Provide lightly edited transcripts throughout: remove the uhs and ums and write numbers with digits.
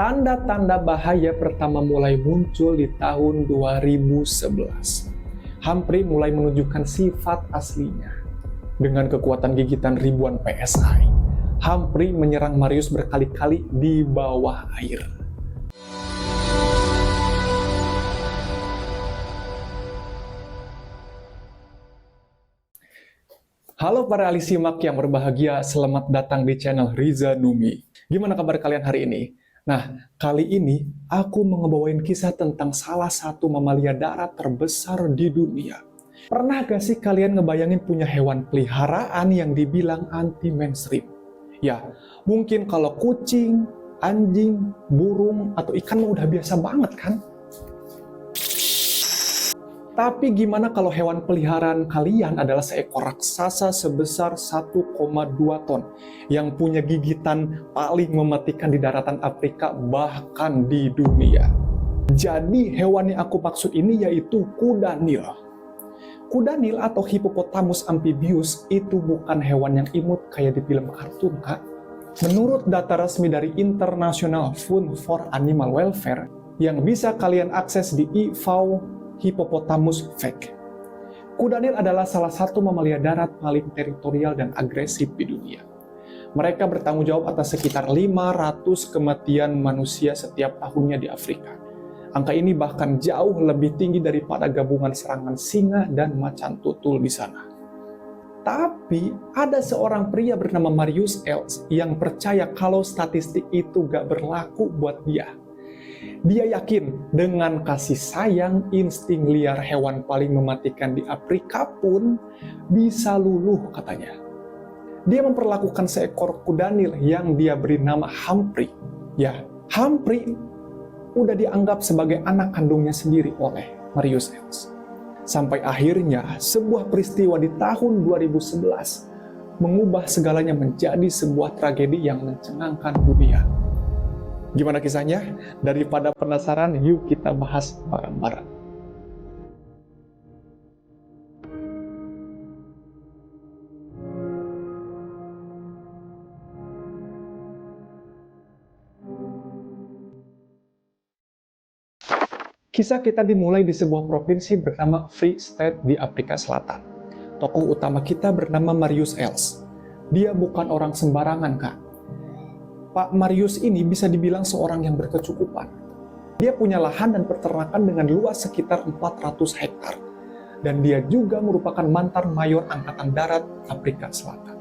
Tanda-tanda bahaya pertama mulai muncul di tahun 2011. Humphrey mulai menunjukkan sifat aslinya. Dengan kekuatan gigitan ribuan PSI, Humphrey menyerang Marius berkali-kali di bawah air. Halo para ahli simak yang berbahagia, selamat datang di channel Riza Numi. Gimana kabar kalian hari ini? Nah, kali ini aku mau ngebawain kisah tentang salah satu mamalia darat terbesar di dunia. Pernah gak sih kalian ngebayangin punya hewan peliharaan yang dibilang anti mainstream? Ya, mungkin kalau kucing, anjing, burung, atau ikan mah udah biasa banget kan? Tapi gimana kalau hewan peliharaan kalian adalah seekor raksasa sebesar 1,2 ton yang punya gigitan paling mematikan di daratan Afrika bahkan di dunia? Jadi hewan yang aku maksud ini yaitu kuda Nil. Kuda Nil atau Hippopotamus amphibius itu bukan hewan yang imut kayak di film kartun, Kak. Menurut data resmi dari International Fund for Animal Welfare yang bisa kalian akses di IFAO Hippopotamus fact, kuda Nil adalah salah satu mamalia darat paling teritorial dan agresif di dunia. Mereka bertanggung jawab atas sekitar 500 kematian manusia setiap tahunnya di Afrika. Angka ini bahkan jauh lebih tinggi daripada gabungan serangan singa dan macan tutul di sana. Tapi ada seorang pria bernama Marius Els yang percaya kalau statistik itu gak berlaku buat dia. Dia yakin dengan kasih sayang, insting liar hewan paling mematikan di Afrika pun bisa luluh katanya. Dia memperlakukan seekor kuda Nil yang dia beri nama Humphrey. Ya, Humphrey udah dianggap sebagai anak kandungnya sendiri oleh Marius Els. Sampai akhirnya sebuah peristiwa di tahun 2011 mengubah segalanya menjadi sebuah tragedi yang mencengangkan dunia. Gimana kisahnya? Daripada penasaran, yuk kita bahas bareng-bareng. Kisah kita dimulai di sebuah provinsi bernama Free State di Afrika Selatan. Tokoh utama kita bernama Marius Els. Dia bukan orang sembarangan, Kak. Pak Marius ini bisa dibilang seorang yang berkecukupan. Dia punya lahan dan peternakan dengan luas sekitar 400 hektar. Dan dia juga merupakan mantan mayor Angkatan Darat Afrika Selatan.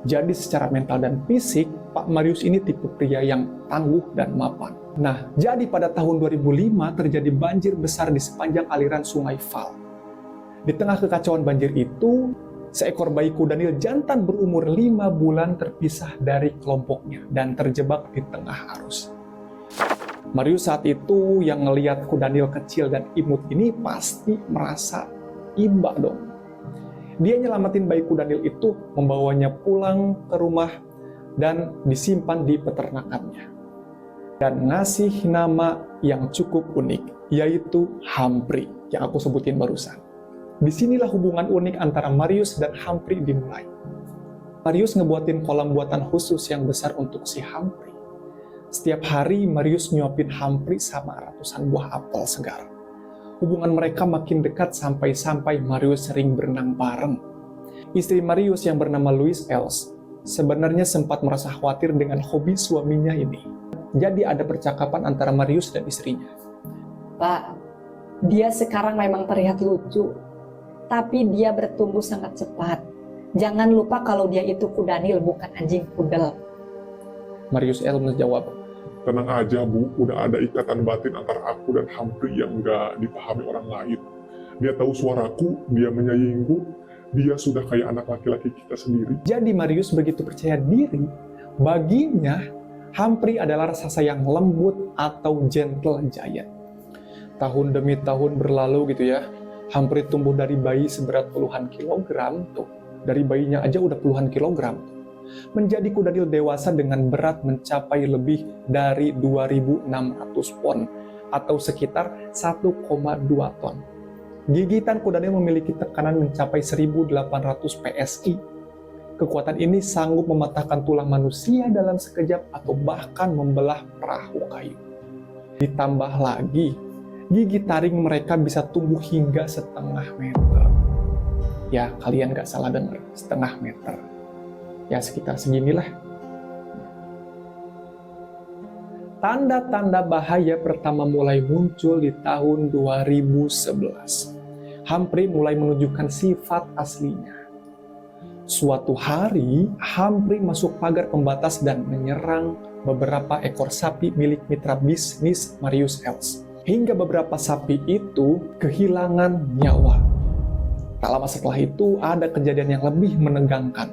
Jadi secara mental dan fisik, Pak Marius ini tipe pria yang tangguh dan mapan. Nah, jadi pada tahun 2005 terjadi banjir besar di sepanjang aliran sungai Vaal. Di tengah kekacauan banjir itu, seekor bayi kuda Nil jantan berumur 5 bulan terpisah dari kelompoknya dan terjebak di tengah arus. Marius saat itu yang ngelihat kuda Nil kecil dan imut ini pasti merasa iba dong. Dia nyelamatin bayi kuda Nil itu, membawanya pulang ke rumah dan disimpan di peternakannya. Dan ngasih nama yang cukup unik, yaitu Humphrey yang aku sebutin barusan. Disinilah hubungan unik antara Marius dan Humphrey dimulai. Marius ngebuatin kolam buatan khusus yang besar untuk si Humphrey. Setiap hari Marius nyuapin Humphrey sama ratusan buah apel segar. Hubungan mereka makin dekat sampai-sampai Marius sering berenang bareng. Istri Marius yang bernama Louise Els sebenarnya sempat merasa khawatir dengan hobi suaminya ini. Jadi ada percakapan antara Marius dan istrinya. Pak, dia sekarang memang terlihat lucu, tapi dia bertumbuh sangat cepat. Jangan lupa kalau dia itu kuda Nil, bukan anjing pudel. Marius Els menjawab, tenang aja Bu, udah ada ikatan batin antara aku dan Humphrey yang nggak dipahami orang lain. Dia tahu suaraku, dia menyayangiku, dia sudah kayak anak laki-laki kita sendiri. Jadi Marius begitu percaya diri, baginya Humphrey adalah raksasa yang lembut atau gentle giant. Tahun demi tahun berlalu gitu ya, Humphrey tumbuh dari bayi seberat puluhan kilogram, tuh dari bayinya aja udah puluhan kilogram, menjadi kuda Nil dewasa dengan berat mencapai lebih dari 2.600 pon atau sekitar 1,2 ton. Gigitan kuda Nil memiliki tekanan mencapai 1.800 PSI. Kekuatan ini sanggup mematahkan tulang manusia dalam sekejap atau bahkan membelah perahu kayu. Ditambah lagi, gigi taring mereka bisa tumbuh hingga setengah meter. Ya, kalian gak salah dengar, setengah meter. Ya, sekitar seginilah. Tanda-tanda bahaya pertama mulai muncul di tahun 2011. Humphrey mulai menunjukkan sifat aslinya. Suatu hari, Humphrey masuk pagar pembatas dan menyerang beberapa ekor sapi milik mitra bisnis Marius Els. Hingga beberapa sapi itu kehilangan nyawa. Tak lama setelah itu, ada kejadian yang lebih menegangkan.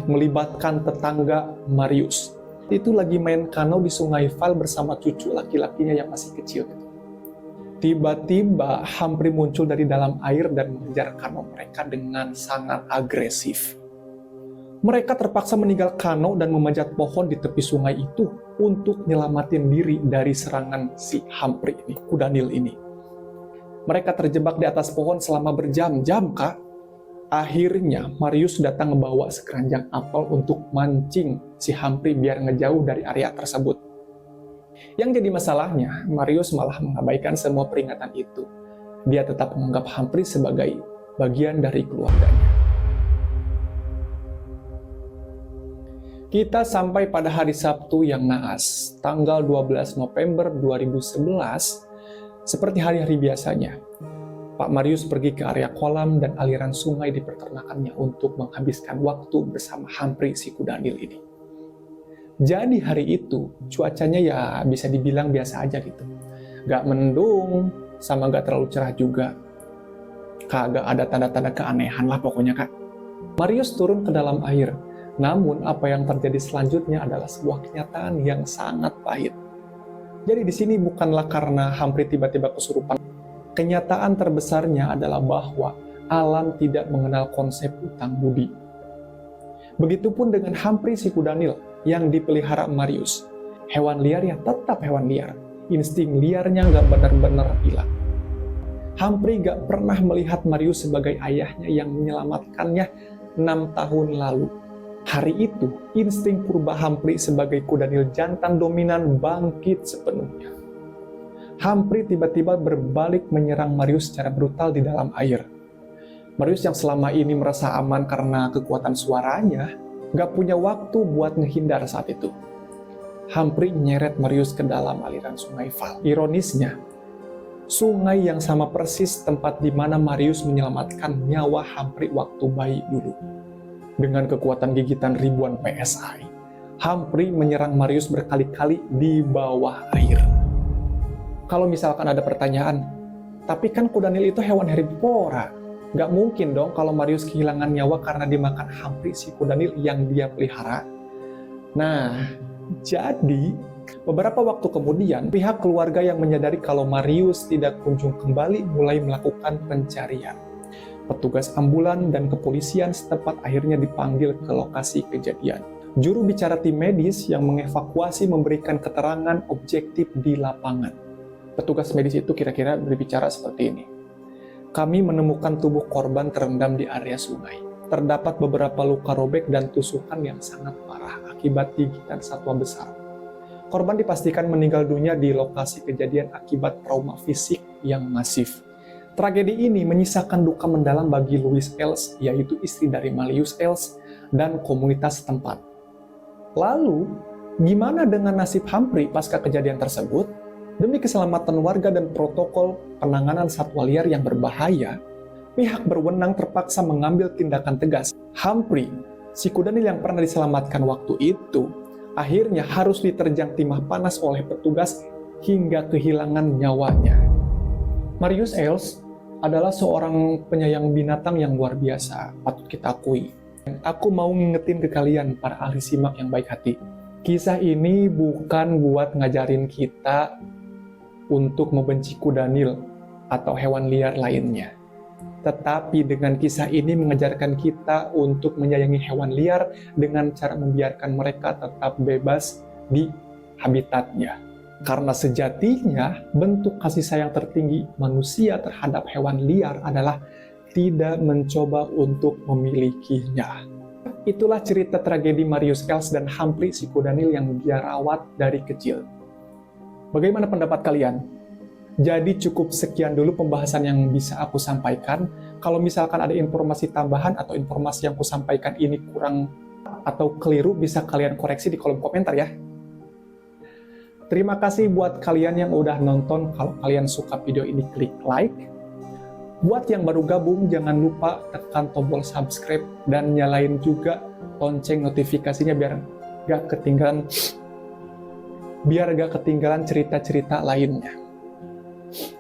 Melibatkan tetangga Marius. Itu lagi main kano di Sungai Val bersama cucu laki-lakinya yang masih kecil. Tiba-tiba Humphrey muncul dari dalam air dan mengejar kano mereka dengan sangat agresif. Mereka terpaksa meninggal kano dan memanjat pohon di tepi sungai itu untuk nyelamatin diri dari serangan si Humphrey ini, kuda Nil ini. Mereka terjebak di atas pohon selama berjam-jam, Kak. Akhirnya Marius datang membawa sekeranjang apel untuk mancing si Humphrey biar ngejauh dari area tersebut. Yang jadi masalahnya, Marius malah mengabaikan semua peringatan itu. Dia tetap menganggap Humphrey sebagai bagian dari keluarganya. Kita sampai pada hari Sabtu yang naas, tanggal 12 November 2011, seperti hari-hari biasanya. Pak Marius pergi ke area kolam dan aliran sungai di peternakannya untuk menghabiskan waktu bersama Humphrey si kuda Nil ini. Jadi hari itu, cuacanya ya bisa dibilang biasa aja gitu. Gak mendung, sama gak terlalu cerah juga. Kagak ada tanda-tanda keanehan lah pokoknya, Kak. Marius turun ke dalam air. Namun apa yang terjadi selanjutnya adalah sebuah kenyataan yang sangat pahit. Jadi di sini bukanlah karena Humphrey tiba-tiba kesurupan. Kenyataan terbesarnya adalah bahwa alam tidak mengenal konsep utang budi. Begitupun dengan Humphrey si kuda Nil yang dipelihara Marius. Hewan liar ya tetap hewan liar. Insting liarnya nggak benar-benar hilang. Humphrey nggak pernah melihat Marius sebagai ayahnya yang menyelamatkannya 6 tahun lalu. Hari itu, insting purba Humphrey sebagai kuda Nil jantan dominan bangkit sepenuhnya. Humphrey tiba-tiba berbalik menyerang Marius secara brutal di dalam air. Marius yang selama ini merasa aman karena kekuatan suaranya, gak punya waktu buat ngehindar saat itu. Humphrey nyeret Marius ke dalam aliran sungai Val. Ironisnya, sungai yang sama persis tempat di mana Marius menyelamatkan nyawa Humphrey waktu bayi dulu. Dengan kekuatan gigitan ribuan PSI, Humphrey menyerang Marius berkali-kali di bawah air. Kalau misalkan ada pertanyaan, tapi kan kuda Nil itu hewan herbivora. Gak mungkin dong kalau Marius kehilangan nyawa karena dimakan Humphrey si kuda Nil yang dia pelihara. Nah, jadi beberapa waktu kemudian, pihak keluarga yang menyadari kalau Marius tidak kunjung kembali mulai melakukan pencarian. Petugas ambulan dan kepolisian setempat akhirnya dipanggil ke lokasi kejadian. Juru bicara tim medis yang mengevakuasi memberikan keterangan objektif di lapangan. Petugas medis itu kira-kira berbicara seperti ini. Kami menemukan tubuh korban terendam di area sungai. Terdapat beberapa luka robek dan tusukan yang sangat parah akibat gigitan satwa besar. Korban dipastikan meninggal dunia di lokasi kejadian akibat trauma fisik yang masif. Tragedi ini menyisakan duka mendalam bagi Louise Els, yaitu istri dari Marius Els, dan komunitas setempat. Lalu, gimana dengan nasib Humphrey pasca kejadian tersebut? Demi keselamatan warga dan protokol penanganan satwa liar yang berbahaya, pihak berwenang terpaksa mengambil tindakan tegas. Humphrey, si kuda Nil yang pernah diselamatkan waktu itu, akhirnya harus diterjang timah panas oleh petugas hingga kehilangan nyawanya. Marius Els adalah seorang penyayang binatang yang luar biasa, patut kita akui. Aku mau ngingetin ke kalian, para ahli simak yang baik hati. Kisah ini bukan buat ngajarin kita untuk membenci kuda Nil atau hewan liar lainnya. Tetapi dengan kisah ini mengajarkan kita untuk menyayangi hewan liar dengan cara membiarkan mereka tetap bebas di habitatnya. Karena sejatinya bentuk kasih sayang tertinggi manusia terhadap hewan liar adalah tidak mencoba untuk memilikinya. Itulah cerita tragedi Marius Els dan Humphrey si kudanil yang dia rawat dari kecil. Bagaimana pendapat kalian? Jadi cukup sekian dulu pembahasan yang bisa aku sampaikan. Kalau misalkan ada informasi tambahan atau informasi yang aku sampaikan ini kurang atau keliru, bisa kalian koreksi di kolom komentar ya. Terima kasih buat kalian yang udah nonton. Kalau kalian suka video ini, klik like. Buat yang baru gabung, jangan lupa tekan tombol subscribe dan nyalain juga lonceng notifikasinya biar gak ketinggalan cerita-cerita lainnya.